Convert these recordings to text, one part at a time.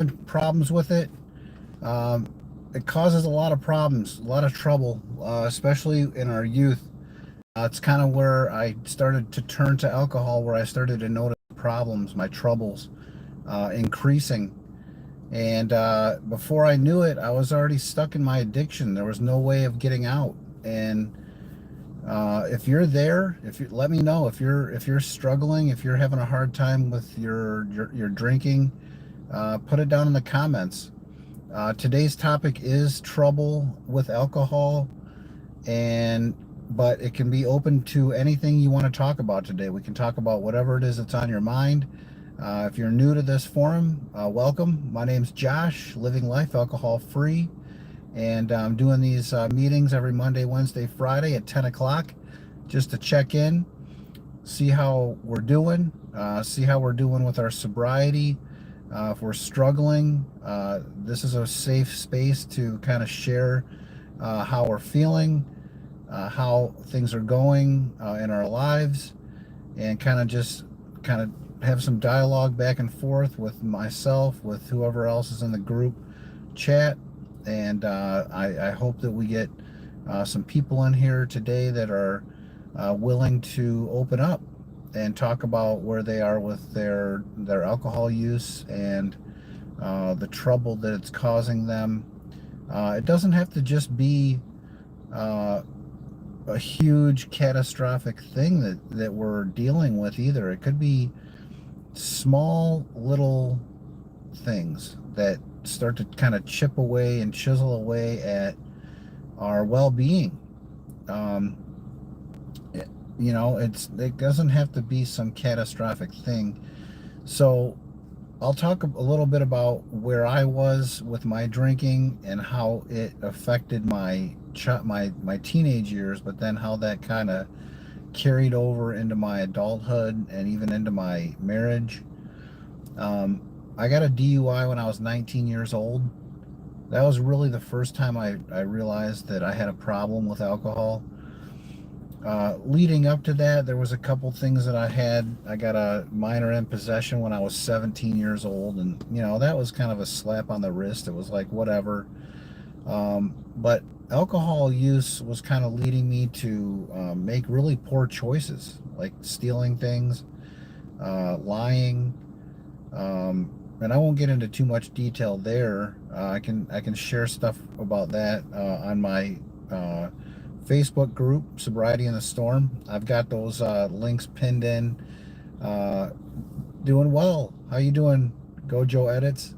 problems with it. Um, it causes a lot of problems, a lot of trouble, especially in our youth. It's kind of where I started to turn to alcohol, where I started to notice problems, my troubles increasing. And before I knew it, I was already stuck in my addiction. There was no way of getting out. And if you're there, if you let me know if you're struggling, if you're having a hard time with your drinking, put it down in the comments. Today's topic is trouble with alcohol, and but it can be open to anything you want to talk about today. We can talk about whatever it is that's on your mind. If you're new to this forum, welcome. My name's Josh, living life alcohol free, and I'm doing these meetings every Monday, Wednesday, Friday at 10 o'clock just to check in, see how we're doing, see how we're doing with our sobriety. If we're struggling, this is a safe space to kind of share how we're feeling, how things are going in our lives, and kind of have some dialogue back and forth with myself, with whoever else is in the group chat. And I hope that we get some people in here today that are willing to open up and talk about where they are with their alcohol use and the trouble that it's causing them. It doesn't have to just be uh, a huge catastrophic thing that we're dealing with either. It could be small little things that start to kind of chip away and chisel away at our well-being. Um, it doesn't have to be some catastrophic thing. So I'll talk a little bit about where I was with my drinking and how it affected my teenage years, but then how that kind of carried over into my adulthood and even into my marriage. Um, I got a DUI when I was 19 years old. That was really the first time I realized that I had a problem with alcohol. Leading up to that, there was a couple things that I had. I got a minor in possession when I was 17 years old, and that was kind of a slap on the wrist. It was like whatever. But alcohol use was kind of leading me to make really poor choices, like stealing things, lying, and I won't get into too much detail there. I can share stuff about that on my uh, Facebook group, Sobriety in the Storm. I've got those links pinned in. Uh, Doing well. How you doing, Gojo Edits?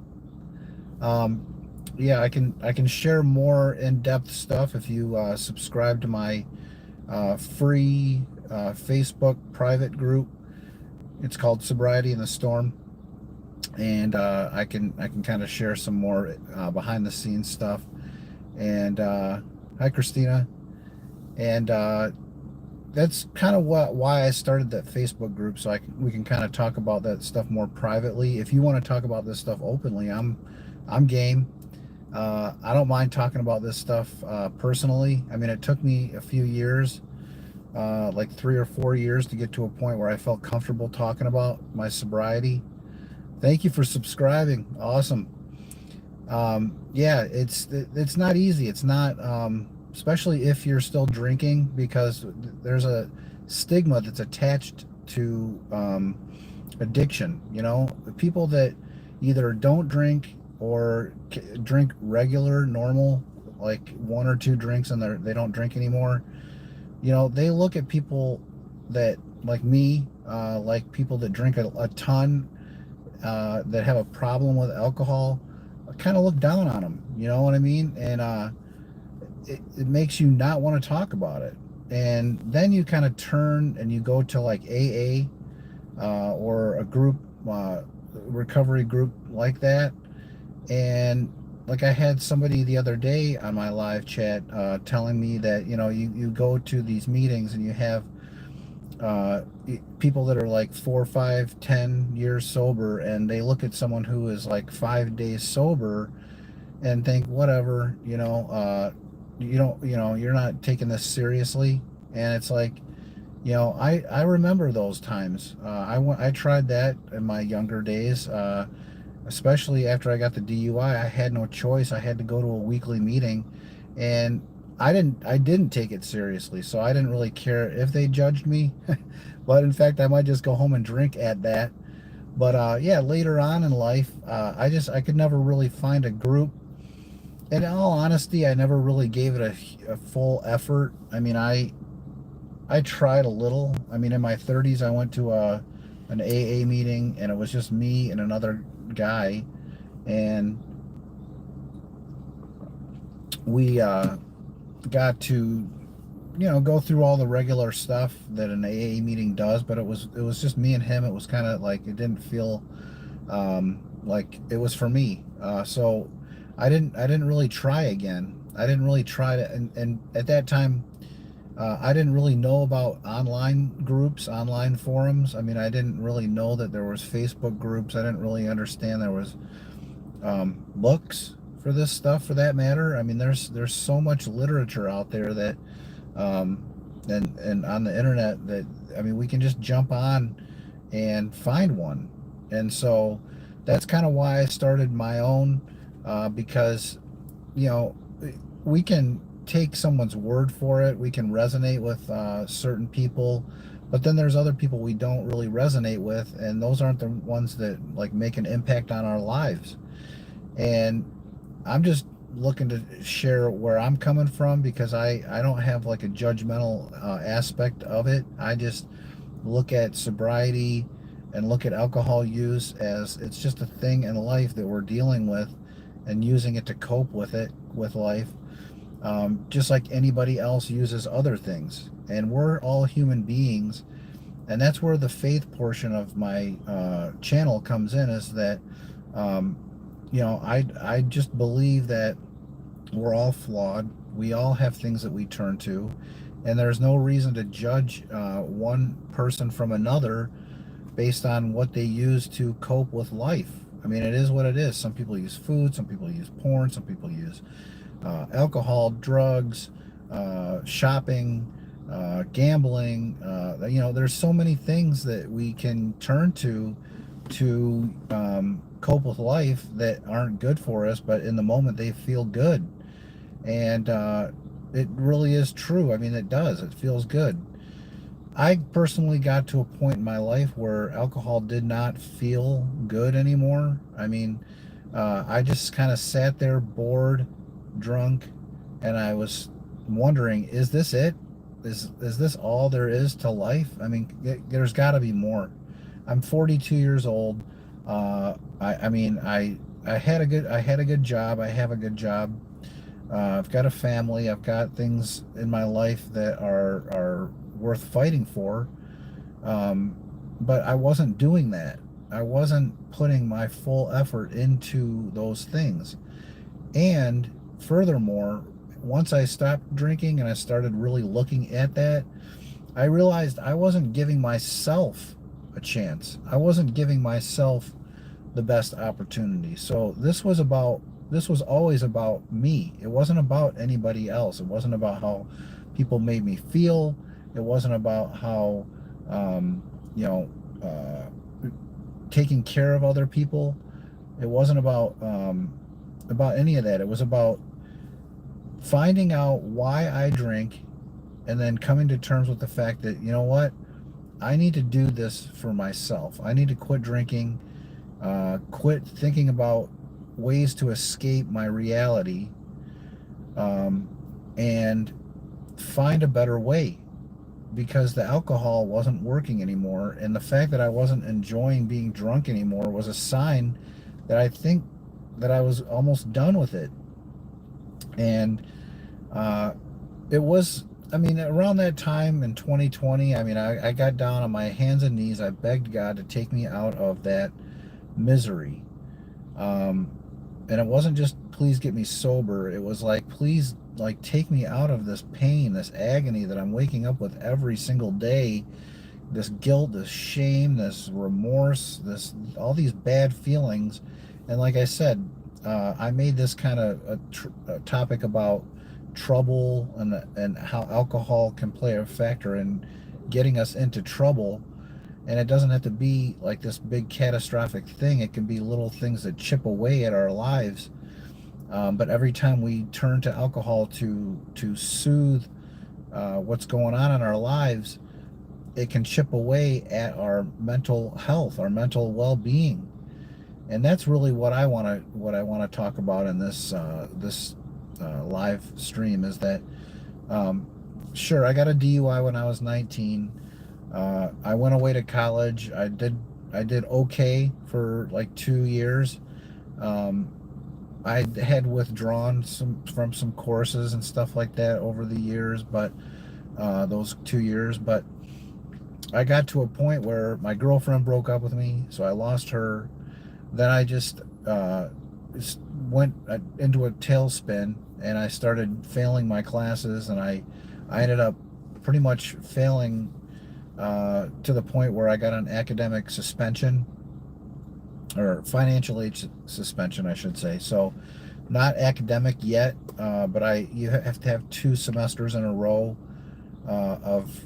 Um, yeah, I can share more in-depth stuff if you subscribe to my free Facebook private group. It's called Sobriety in the Storm, and I can kind of share some more behind the scenes stuff. And hi, Christina. And that's kind of why I started that Facebook group, so we can kind of talk about that stuff more privately. If you want to talk about this stuff openly, I'm game. I don't mind talking about this stuff personally. I mean, it took me a few years, like 3 or 4 years, to get to a point where I felt comfortable talking about my sobriety. Thank you for subscribing. Awesome. Yeah, it's not easy. It's not, especially if you're still drinking, because there's a stigma that's attached to addiction. People that either don't drink or drink regular, normal, like one or two drinks, and they don't drink anymore. They look at people that, like me, like people that drink a ton, that have a problem with alcohol, kind of look down on them. You know what I mean? And it makes you not want to talk about it. And then you kind of turn and you go to like AA, or a group, recovery group like that. And like, I had somebody the other day on my live chat telling me that you go to these meetings and you have uh, people that are like 4, 5, 10 years sober, and they look at someone who is like 5 days sober and think, whatever, you don't, you're not taking this seriously. And it's like, I remember those times. I tried that in my younger days. especially after I got the DUI. I had no choice. I had to go to a weekly meeting, and I didn't take it seriously, so I didn't really care if they judged me. But in fact, I might just go home and drink at that. But yeah, later on in life, I could never really find a group. And in all honesty, I never really gave it a full effort. I mean, I tried a little. I mean, in my 30s, I went to an AA meeting, and it was just me and another guy, and we got to, go through all the regular stuff that an AA meeting does. But it was just me and him. It was kind of like it didn't feel like it was for me. So I didn't really try again. I didn't really try to, and at that time, I didn't really know about online groups, online forums. I mean, I didn't really know that there was Facebook groups. I didn't really understand there was books for this stuff, for that matter. I mean, there's so much literature out there that, um, and on the internet, that, I mean, we can just jump on and find one. And so that's kind of why I started my own, because, you know, we can take someone's word for it. We can resonate with certain people, but then there's other people we don't really resonate with, and those aren't the ones that like make an impact on our lives. And I'm just looking to share where I'm coming from, because I don't have like a judgmental aspect of it. I just look at sobriety and look at alcohol use as it's just a thing in life that we're dealing with, and using it to cope with it, with life, just like anybody else uses other things. And we're all human beings, and that's where the faith portion of my channel comes in. Is that, um, I just believe that we're all flawed. We all have things that we turn to, and there's no reason to judge one person from another based on what they use to cope with life. I mean, it is what it is. Some people use food, some people use porn, some people use alcohol, drugs, shopping, gambling. There's so many things that we can turn to cope with life that aren't good for us, but in the moment they feel good. And it really is true. I mean, it does. It feels good. I personally got to a point in my life where alcohol did not feel good anymore. I mean, I just kind of sat there bored, drunk, and I was wondering, is this it? Is this all there is to life? I mean, there's got to be more. I'm 42 years old. I mean, I had a good job. I have a good job. I've got a family. I've got things in my life that are worth fighting for. Um, but I wasn't doing that. I wasn't putting my full effort into those things. And furthermore, once I stopped drinking and I started really looking at that, I realized I wasn't giving myself a chance. I wasn't giving myself the best opportunity. So this was always about me. It wasn't about anybody else. It wasn't about how people made me feel. It wasn't about how, um, you know, taking care of other people. It wasn't about any of that. It was about finding out why I drink, and then coming to terms with the fact that, you know what, I need to do this for myself. I need to quit drinking, quit thinking about ways to escape my reality, um, and find a better way, because the alcohol wasn't working anymore. And the fact that I wasn't enjoying being drunk anymore was a sign that I think that I was almost done with it. And uh, it was, I mean, around that time in 2020, I mean, I got down on my hands and knees. I begged God to take me out of that misery. Um, and it wasn't just, please get me sober. It was like, please, like, take me out of this pain, this agony that I'm waking up with every single day, this guilt, this shame, this remorse, this, all these bad feelings. And like I said, I made this kind of a topic about trouble, and how alcohol can play a factor in getting us into trouble. And it doesn't have to be like this big catastrophic thing. It can be little things that chip away at our lives. But every time we turn to alcohol to soothe what's going on in our lives, it can chip away at our mental health, our mental well-being. And that's really what I want to talk about in this live stream, is that sure, I got a DUI when I was 19. I went away to college. I did okay for like 2 years. Um, I had withdrawn from some courses and stuff like that over the years, but those 2 years. But I got to a point where my girlfriend broke up with me, so I lost her. Then I just went into a tailspin, and I started failing my classes, and I ended up pretty much failing to the point where I got an academic suspension, or financial aid suspension, I should say. So not academic yet, but you have to have 2 semesters in a row of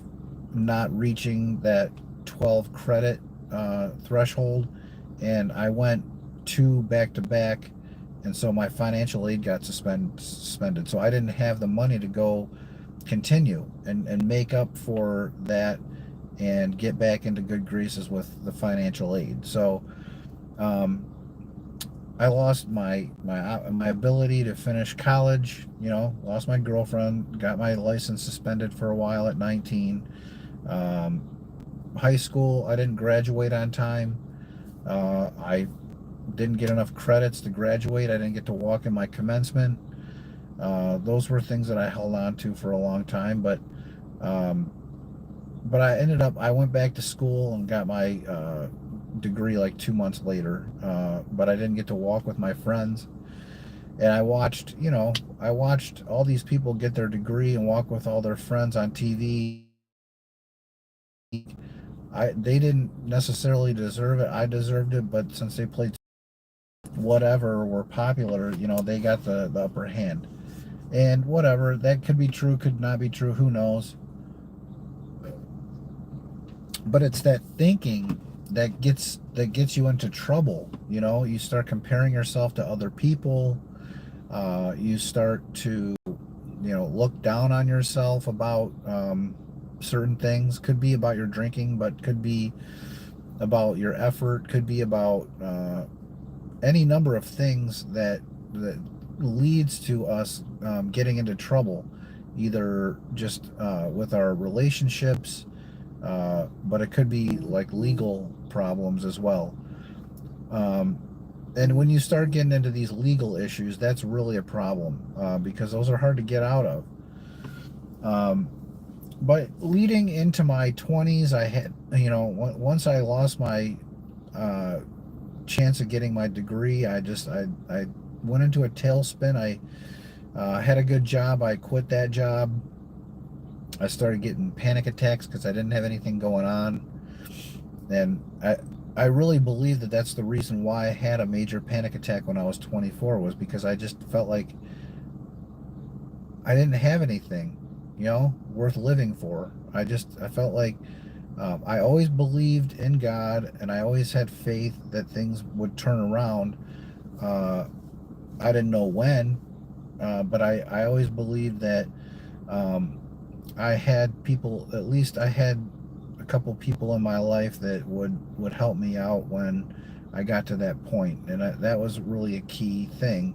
not reaching that 12 credit threshold, and I went 2 back to back, and so my financial aid got suspended. So I didn't have the money to go continue and make up for that and get back into good graces with the financial aid. So um, I lost my ability to finish college. Lost my girlfriend, got my license suspended for a while at 19. Um, High school, I didn't graduate on time. I didn't get enough credits to graduate. I didn't get to walk in my commencement. Those were things that I held on to for a long time, um, but I went back to school and got my degree like 2 months later. But I didn't get to walk with my friends. And I watched all these people get their degree and walk with all their friends on TV. They didn't necessarily deserve it. I deserved it, but since they played whatever, were popular, they got the upper hand. And whatever, that could be true, could not be true, who knows. But it's that thinking that gets you into trouble. You start comparing yourself to other people. You start to look down on yourself about certain things. Could be about your drinking, but could be about your effort, could be about any number of things that leads to us getting into trouble, either just with our relationships, but it could be like legal problems as well. Um, and when you start getting into these legal issues, that's really a problem, because those are hard to get out of. Um, but leading into my 20s, I had, once I lost my uh, chance of getting my degree, I went into a tailspin. I had a good job. I quit that job. I started getting panic attacks because I didn't have anything going on, and I really believe that that's the reason why I had a major panic attack when I was 24, was because I just felt like I didn't have anything, worth living for. I felt like I always believed in God, and I always had faith that things would turn around. Uh, I didn't know when, but I always believed that um, I had people, at least I had a couple people in my life that would help me out when I got to that point. And that was really a key thing,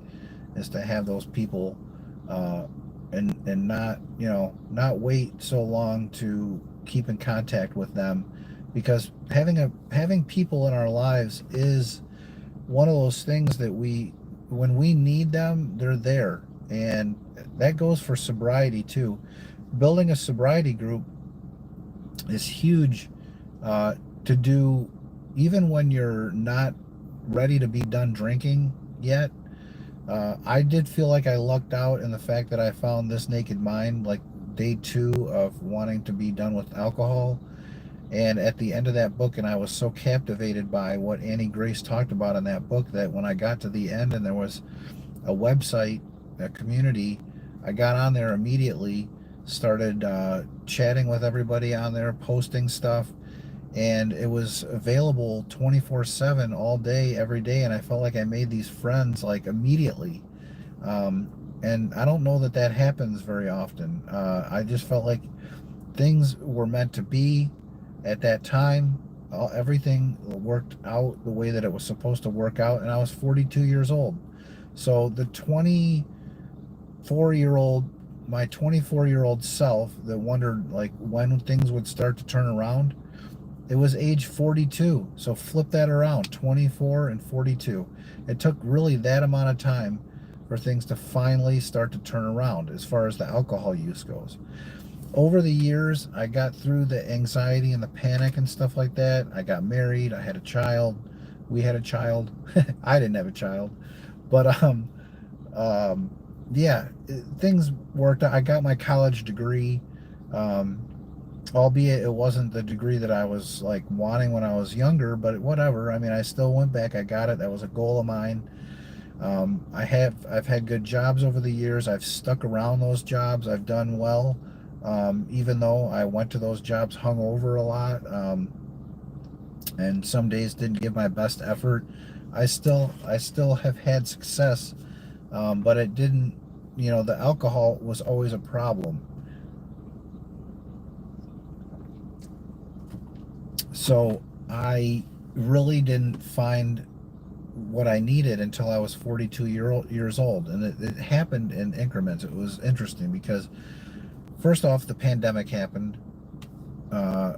is to have those people, uh, and not wait so long to keep in contact with them, because having people in our lives is one of those things that when we need them, they're there. And that goes for sobriety too. Building a sobriety group is huge, uh, to do, even when you're not ready to be done drinking yet. I did feel like I lucked out in the fact that I found This Naked Mind like day 2 of wanting to be done with alcohol. And at the end of that book, and I was so captivated by what Annie Grace talked about in that book, that when I got to the end and there was a website, a community, I got on there immediately, started chatting with everybody on there, posting stuff, and it was available 24/7 all day, every day, and I felt like I made these friends like immediately. And I don't know that that happens very often. I just felt like things were meant to be at that time. Everything worked out the way that it was supposed to work out, and I was 42 years old. So the 24-year old, my 24-year-old self that wondered like when things would start to turn around, it was age 42. So flip that around, 24 and 42. It took really that amount of time for things to finally start to turn around as far as the alcohol use goes. Over the years, I got through the anxiety and the panic and stuff like that. I got married, I had a child. We had a child. I didn't have a child. But um yeah, things worked out. I got my college degree. Um Albeit it wasn't the degree that I was like wanting when I was younger, but whatever. I mean, I still went back. I got it. That was a goal of mine. I've had good jobs over the years. I've stuck around those jobs. I've done well, even though I went to those jobs hungover a lot, and some days didn't give my best effort. I still have had success, but it didn't. The alcohol was always a problem. So I really didn't find what I needed until I was 42 years old, and it happened in increments. It was interesting because first off, the pandemic happened. Uh,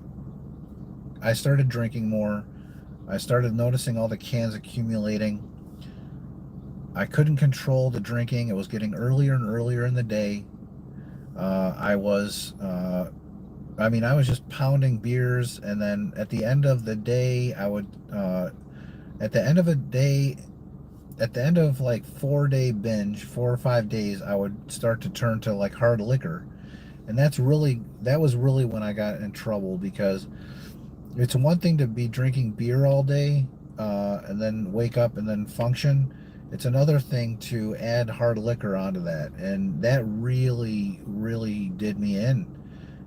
I started drinking more. I started noticing all the cans accumulating. I couldn't control the drinking. It was getting earlier and earlier in the day. I was, I mean, I was just pounding beers, and then at the end of the day, at the end of a day, at the end of like 4 day binge, 4 or 5 days, I would start to turn to like hard liquor. And that was really when I got in trouble, because it's one thing to be drinking beer all day, and then wake up and then function. It's another thing to add hard liquor onto that. And that really, really did me in.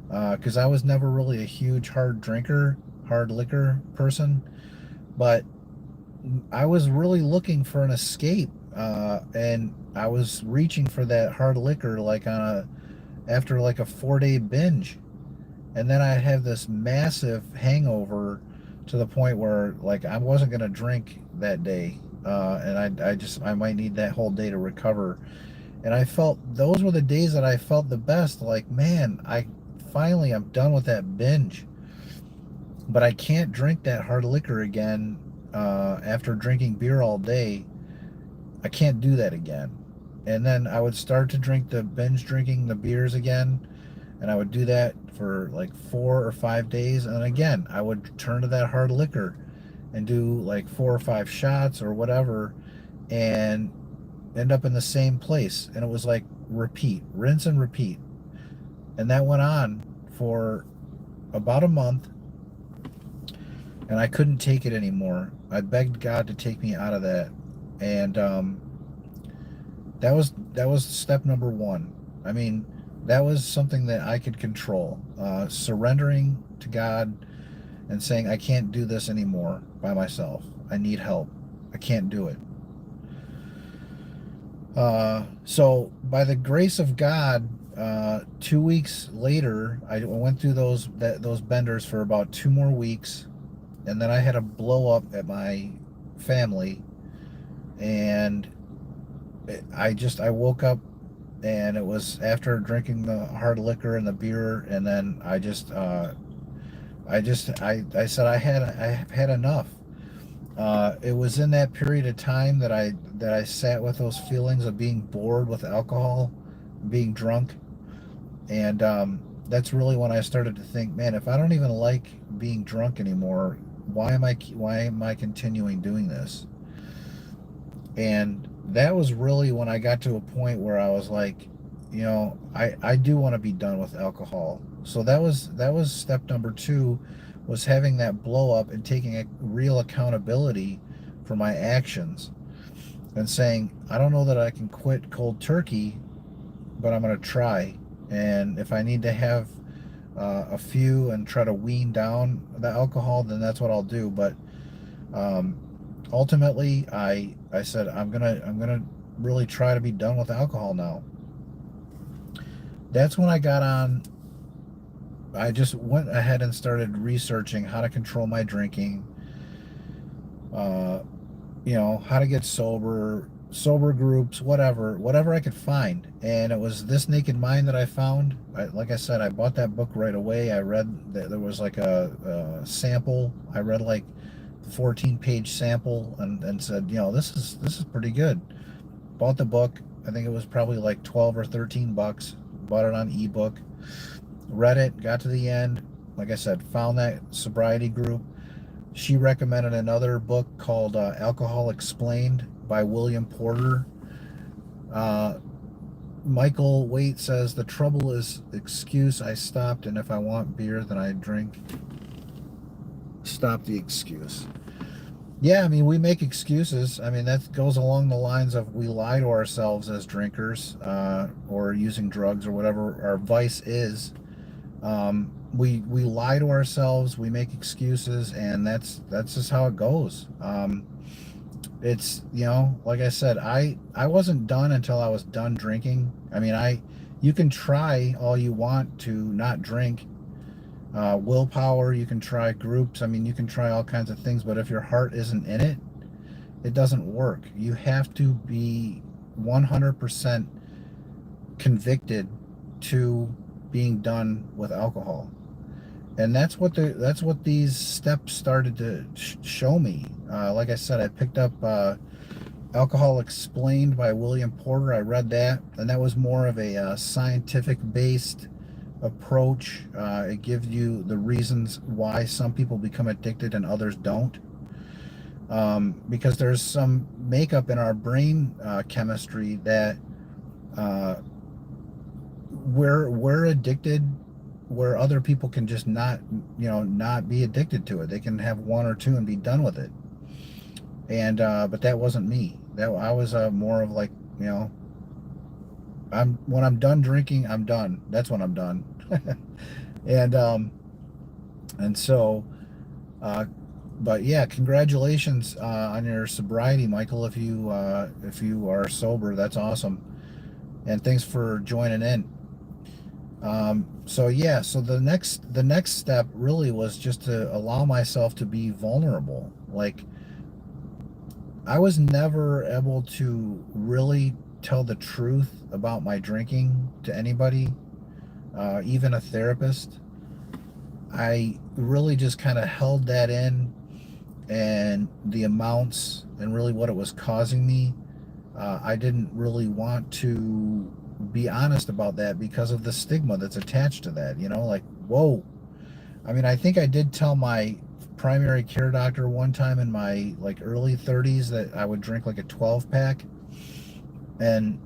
Because I was never really a huge hard liquor person, but I was really looking for an escape, and I was reaching for that hard liquor like after like a 4 day binge, and then I'd have this massive hangover to the point where like I wasn't gonna drink that day, and I might need that whole day to recover. And I felt those were the days that I felt the best. Like, man, I'm done with that binge, but I can't drink that hard liquor again. After drinking beer all day, I can't do that again. And then I would start to drink the binge drinking the beers again, and I would do that for like 4 or 5 days, and again I would turn to that hard liquor and do like 4 or 5 shots or whatever, and end up in the same place. And it was like repeat, rinse and repeat. And that went on for about a month, and I couldn't take it anymore. I begged God to take me out of that, and that was step number one. I mean, that was something that I could control. Surrendering to God and saying, I can't do this anymore by myself. I need help. I can't do it. So by the grace of God, 2 weeks later, I went through those benders for about 2 more weeks, and then I had a blow up at my family, and I woke up, and it was after drinking the hard liquor and the beer, and then I said I had enough. It was in that period of time that I sat with those feelings of being bored with alcohol, being drunk, and that's really when I started to think, man, if I don't even like being drunk anymore, why am I continuing doing this? And that was really when I got to a point where I was like, I do want to be done with alcohol. So that was step number two, was having that blow up and taking a real accountability for my actions, and saying, I don't know that I can quit cold turkey, but I'm going to try. And if I need to have a few and try to wean down the alcohol, then that's what I'll do. But um, ultimately, I said I'm gonna really try to be done with alcohol now. That's when I got on. I just went ahead and started researching how to control my drinking. Uh, how to get sober groups, whatever I could find. And it was This Naked Mind that I found. Like I said, I bought that book right away. I read that there was like a sample. I read like the 14-page sample and said, this is pretty good. Bought the book. I think it was probably like 12 or 13 bucks. Bought it on ebook. Read it, got to the end. Like I said, found that sobriety group. She recommended another book called Alcohol Explained by William Porter. Uh, Michael Waite says, the trouble is excuse. I stopped, and if I want beer, then I drink. Stop the excuse. Yeah, I mean, we make excuses. I mean, that goes along the lines of we lie to ourselves as drinkers or using drugs or whatever our vice is. We lie to ourselves, we make excuses, and that's just how it goes. It's like I said, I wasn't done until I was done drinking. I mean, you can try all you want to not drink. Willpower, you can try groups. I mean, you can try all kinds of things, but if your heart isn't in it, it doesn't work. You have to be 100% convicted to being done with alcohol. And that's what these steps started to show me. Like I said, I picked up Alcohol Explained by William Porter. I read that, and that was more of a scientific based approach. It gives you the reasons why some people become addicted and others don't. Because there's some makeup in our brain chemistry that we're addicted where other people can just not be addicted to it. They can have one or two and be done with it. And but that wasn't me. That I was more of like, when I'm done drinking, I'm done. That's when I'm done. and and so but yeah, congratulations on your sobriety, Michael. If you are sober, that's awesome. And thanks for joining in. So yeah, so the next step really was just to allow myself to be vulnerable. Like, I was never able to really tell the truth about my drinking to anybody, even a therapist. I really just kind of held that in, and the amounts and really what it was causing me. I didn't really want to be honest about that because of the stigma that's attached to that. Like, whoa. I mean, I think I did tell my primary care doctor one time in my like early 30s that I would drink like a 12 pack. And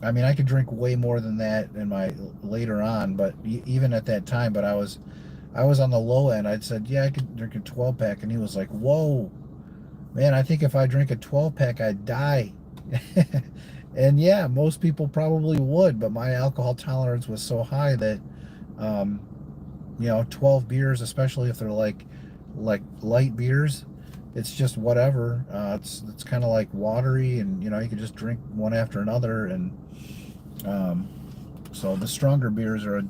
I mean, I could drink way more than that in my later on, but even at that time, but I was on the low end. I'd said, yeah, I could drink a 12 pack. And he was like, whoa, man, I think if I drink a 12 pack, I'd die. And yeah, most people probably would, but my alcohol tolerance was so high that, 12 beers, especially if they're like light beers, it's just whatever. It's kind of like watery, and you can just drink one after another. And um, so the stronger beers are a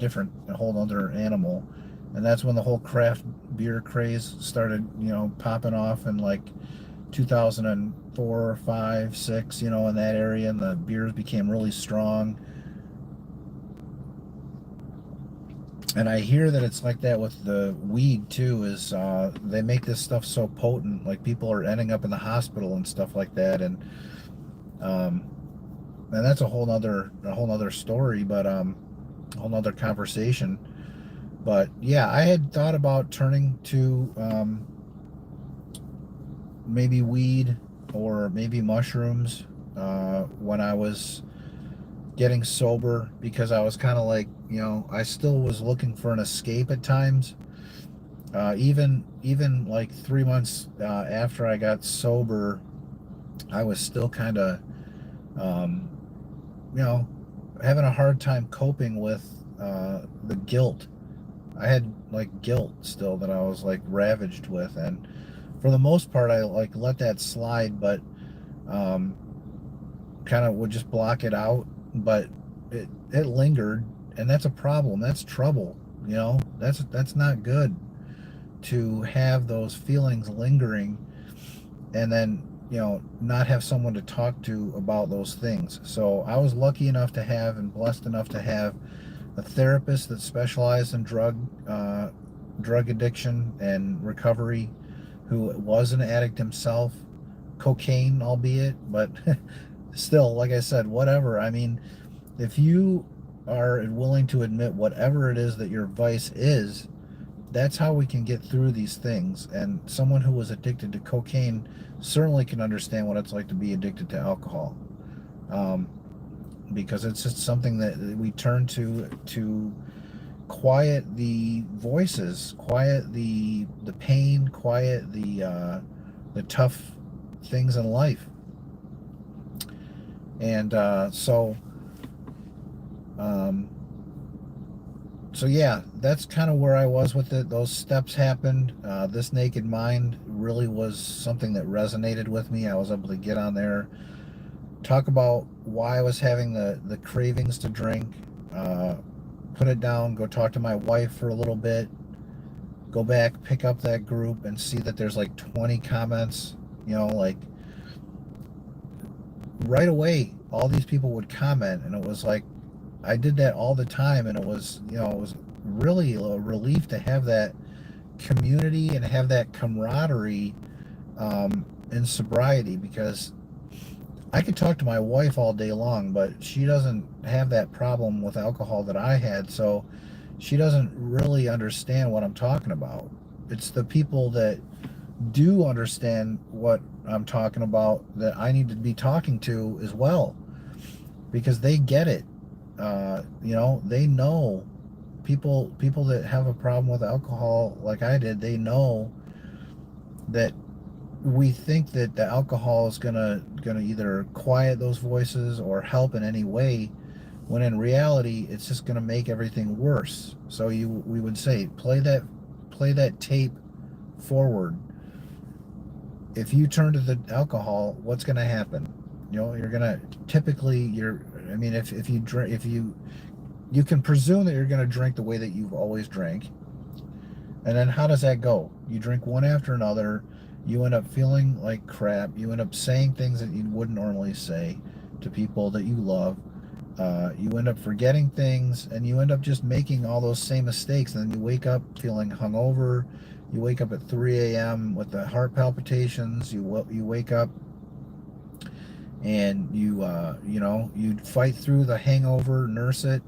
whole other animal. And that's when the whole craft beer craze started, popping off in like 2004, 5, 6, in that area, and the beers became really strong. And I hear that it's like that with the weed too. Is they make this stuff so potent, like people are ending up in the hospital and stuff like that. Um, and that's a whole nother story, but a whole nother conversation. But yeah, I had thought about turning to maybe weed or maybe mushrooms when I was getting sober, because I was kind of like, I still was looking for an escape at times. Even like 3 months after I got sober, I was still kind of, um, you know, having a hard time coping with the guilt I had like guilt still that I was like ravaged with, and for the most part I like let that slide, but um, kind of would just block it out. But it lingered, and that's a problem. That's trouble. You know, that's not good to have those feelings lingering, and then not have someone to talk to about those things. So I was lucky enough to have and blessed enough to have a therapist that specialized in drug addiction and recovery, who was an addict himself, cocaine albeit, but still, like I said, whatever. I mean, if you are willing to admit whatever it is that your vice is, that's how we can get through these things. And someone who was addicted to cocaine certainly can understand what it's like to be addicted to alcohol, um, because it's just something that we turn to quiet the voices, quiet the pain, quiet the tough things in life. And um, so yeah, that's kind of where I was with it. Those steps happened. This Naked Mind really was something that resonated with me. I was able to get on there, talk about why I was having the cravings to drink, uh, put it down, go talk to my wife for a little bit, go back, pick up that group, and see that there's like 20 comments. Like right away, all these people would comment, and it was like I did that all the time, and it was really a relief to have that community and have that camaraderie in sobriety, because I could talk to my wife all day long, but she doesn't have that problem with alcohol that I had, so she doesn't really understand what I'm talking about. It's the people that do understand what I'm talking about that I need to be talking to as well, because they get it. They know people that have a problem with alcohol like I did. They know that we think that the alcohol is gonna either quiet those voices or help in any way, when in reality it's just gonna make everything worse. So we would say play that tape forward. If you turn to the alcohol, what's gonna happen? You're gonna typically you're I mean, if you drink, if you can presume that you're going to drink the way that you've always drank. And then how does that go? You drink one after another. You end up feeling like crap. You end up saying things that you wouldn't normally say to people that you love. You end up forgetting things, and you end up just making all those same mistakes. And then you wake up feeling hungover. You wake up at 3 a.m. with the heart palpitations. You wake up and you fight through the hangover, nurse it,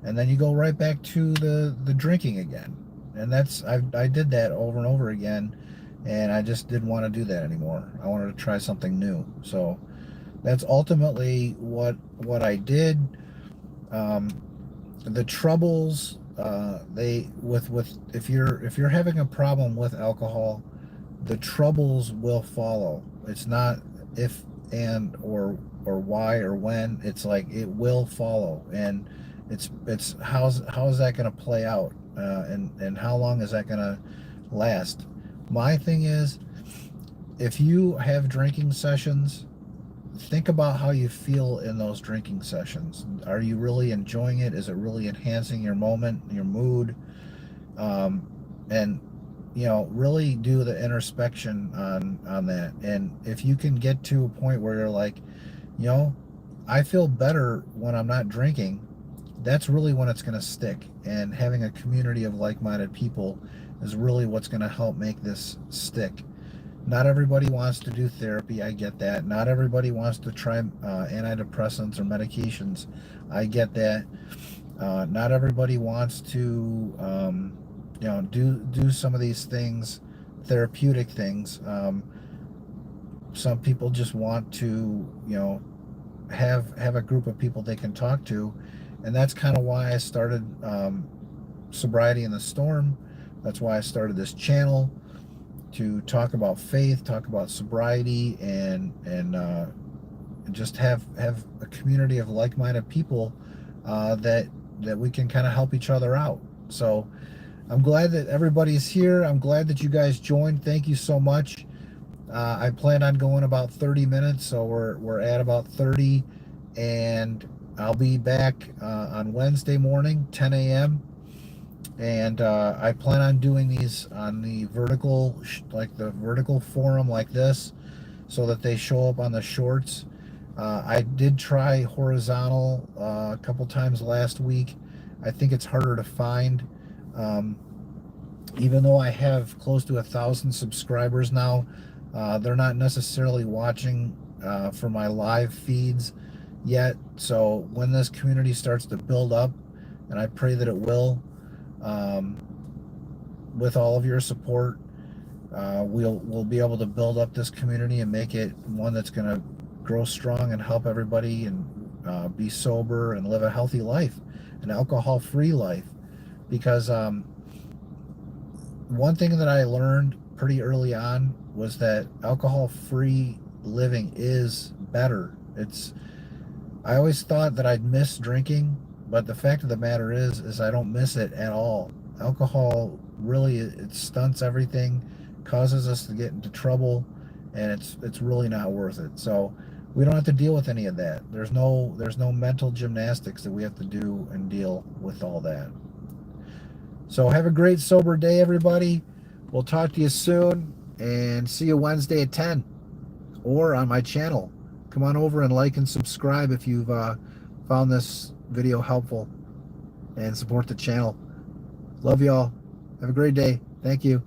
and then you go right back to the drinking again. And I did that over and over again, and I just didn't want to do that anymore. I wanted to try something new. So that's ultimately what I did. The troubles, they with if you're having a problem with alcohol, the troubles will follow. It's not if and or why or when. It's like it will follow, and it's how is that going to play out, and how long is that going to last? My thing is, if you have drinking sessions, think about how you feel in those drinking sessions. Are you really enjoying it? Is it really enhancing your moment, your mood? And really do the introspection on that. And if you can get to a point where you're like, I feel better when I'm not drinking, that's really when it's going to stick. And having a community of like-minded people is really what's going to help make this stick. Not everybody wants to do therapy. I get that. Not everybody wants to try antidepressants or medications. I get that. Not everybody wants to, do some of these things, therapeutic things. Some people just want to, have a group of people they can talk to, and that's kind of why I started Sobriety in the Storm. That's why I started this channel, to talk about faith, talk about sobriety, and just have a community of like-minded people that we can kind of help each other out. So I'm glad that everybody's here. I'm glad that you guys joined. Thank you so much. I plan on going about 30 minutes, so we're at about 30, and I'll be back on Wednesday morning, 10 a.m. And I plan on doing these on the vertical, like the vertical forum, like this, so that they show up on the shorts. I did try horizontal a couple times last week. I think it's harder to find. Um, Even though I have close to 1,000 subscribers now, they're not necessarily watching for my live feeds yet. So when this community starts to build up, and I pray that it will, um, with all of your support, we'll be able to build up this community and make it one that's going to grow strong and help everybody and be sober and live a healthy life, an alcohol-free life. Because one thing that I learned pretty early on was that alcohol-free living is better. I always thought that I'd miss drinking, but the fact of the matter is I don't miss it at all. Alcohol really, it stunts everything, causes us to get into trouble, and it's really not worth it. So we don't have to deal with any of that. There's no mental gymnastics that we have to do and deal with all that. So have a great sober day, everybody. We'll talk to you soon, and see you Wednesday at 10, or on my channel. Come on over and like and subscribe if you've found this video helpful, and support the channel. Love y'all. Have a great day. Thank you.